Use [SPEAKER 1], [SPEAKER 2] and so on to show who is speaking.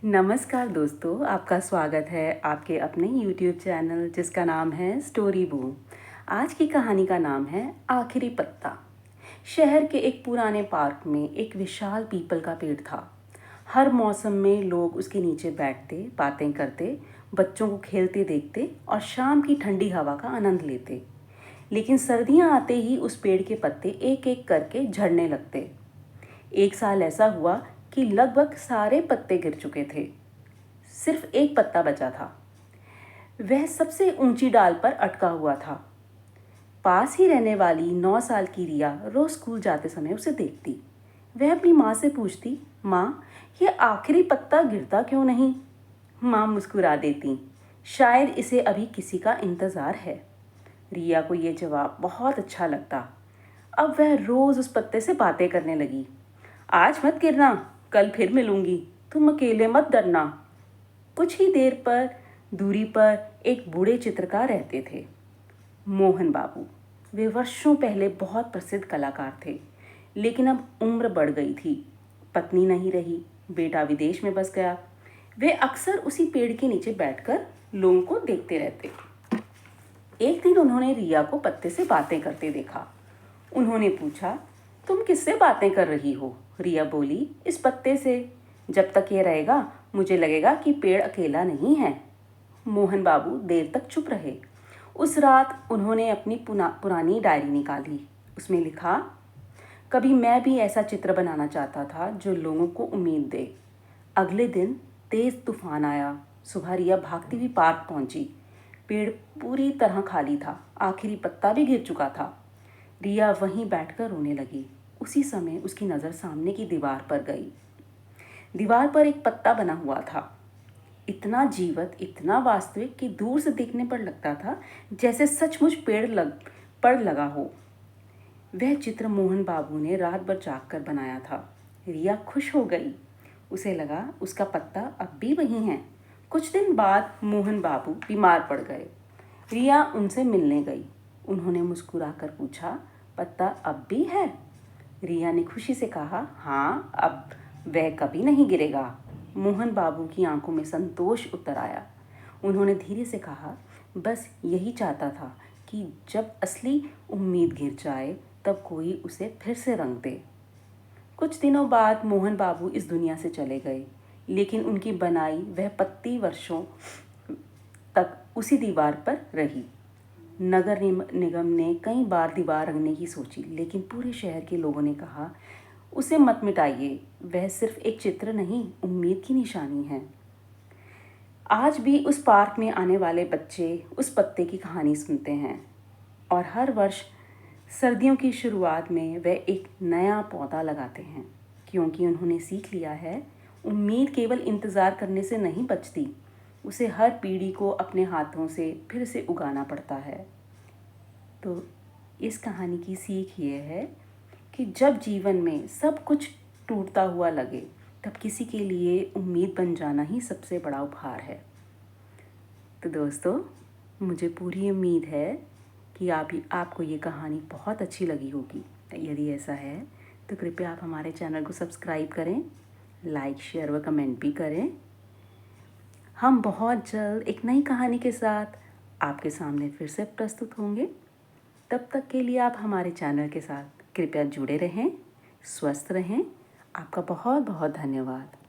[SPEAKER 1] नमस्कार दोस्तों, आपका स्वागत है आपके अपने YouTube चैनल जिसका नाम है स्टोरी बूम। आज की कहानी का नाम है आखिरी पत्ता। शहर के एक पुराने पार्क में एक विशाल पीपल का पेड़ था। हर मौसम में लोग उसके नीचे बैठते, बातें करते, बच्चों को खेलते देखते और शाम की ठंडी हवा का आनंद लेते। लेकिन सर्दियां आते ही उस पेड़ के पत्ते एक एक करके झड़ने लगते। एक साल ऐसा हुआ कि लगभग सारे पत्ते गिर चुके थे। सिर्फ एक पत्ता बचा था। वह सबसे ऊंची डाल पर अटका हुआ था। पास ही रहने वाली 9 साल की रिया रोज स्कूल जाते समय उसे देखती। वह अपनी माँ से पूछती, माँ, ये आखिरी पत्ता गिरता क्यों नहीं? माँ मुस्कुरा देती, शायद इसे अभी किसी का इंतज़ार है। रिया को यह जवाब बहुत अच्छा लगता। अब वह रोज उस पत्ते से बातें करने लगी। आज मत गिरना, कल फिर मिलूंगी, तुम अकेले मत डरना। कुछ ही देर पर दूरी पर एक बूढ़े चित्रकार रहते थे, मोहन बाबू। वे वर्षों पहले बहुत प्रसिद्ध कलाकार थे, लेकिन अब उम्र बढ़ गई थी। पत्नी नहीं रही, बेटा विदेश में बस गया। वे अक्सर उसी पेड़ के नीचे बैठकर लोगों को देखते रहते। एक दिन उन्होंने रिया को पत्ते से बातें करते देखा। उन्होंने पूछा, तुम किससे बातें कर रही हो? रिया बोली, इस पत्ते से। जब तक ये रहेगा मुझे लगेगा कि पेड़ अकेला नहीं है। मोहन बाबू देर तक चुप रहे। उस रात उन्होंने अपनी पुरानी डायरी निकाली। उसमें लिखा, कभी मैं भी ऐसा चित्र बनाना चाहता था जो लोगों को उम्मीद दे। अगले दिन तेज तूफान आया। सुबह रिया भागती हुई पार्क पहुंची। पेड़ पूरी तरह खाली था, आखिरी पत्ता भी गिर चुका था। रिया वहीं बैठकर रोने लगी। उसी समय उसकी नज़र सामने की दीवार पर गई। दीवार पर एक पत्ता बना हुआ था, इतना जीवत, इतना वास्तविक कि दूर से देखने पर लगता था जैसे सचमुच पर लगा हो। वह चित्र मोहन बाबू ने रात भर जाग कर बनाया था। रिया खुश हो गई। उसे लगा उसका पत्ता अब भी वहीं है। कुछ दिन बाद मोहन बाबू बीमार पड़ गए। रिया उनसे मिलने गई। उन्होंने मुस्कुराकर पूछा, पत्ता अब भी है? रिया ने खुशी से कहा, हाँ, अब वह कभी नहीं गिरेगा। मोहन बाबू की आंखों में संतोष उतर आया। उन्होंने धीरे से कहा, बस यही चाहता था कि जब असली उम्मीद गिर जाए तब कोई उसे फिर से रंग दे। कुछ दिनों बाद मोहन बाबू इस दुनिया से चले गए, लेकिन उनकी बनाई वह पत्ती वर्षों तक उसी दीवार पर रही। नगर निगम ने कई बार दीवार रंगने की सोची, लेकिन पूरे शहर के लोगों ने कहा, उसे मत मिटाइए, वह सिर्फ एक चित्र नहीं, उम्मीद की निशानी है। आज भी उस पार्क में आने वाले बच्चे उस पत्ते की कहानी सुनते हैं और हर वर्ष सर्दियों की शुरुआत में वह एक नया पौधा लगाते हैं, क्योंकि उन्होंने सीख लिया है, उम्मीद केवल इंतज़ार करने से नहीं बचती, उसे हर पीढ़ी को अपने हाथों से फिर से उगाना पड़ता है। तो इस कहानी की सीख ये है कि जब जीवन में सब कुछ टूटता हुआ लगे, तब किसी के लिए उम्मीद बन जाना ही सबसे बड़ा उपहार है। तो दोस्तों, मुझे पूरी उम्मीद है कि आपको ये कहानी बहुत अच्छी लगी होगी। यदि ऐसा है तो कृपया आप हमारे चैनल को सब्सक्राइब करें, लाइक, शेयर व कमेंट भी करें। हम बहुत जल्द एक नई कहानी के साथ आपके सामने फिर से प्रस्तुत होंगे। तब तक के लिए आप हमारे चैनल के साथ कृपया जुड़े रहें, स्वस्थ रहें। आपका बहुत बहुत धन्यवाद।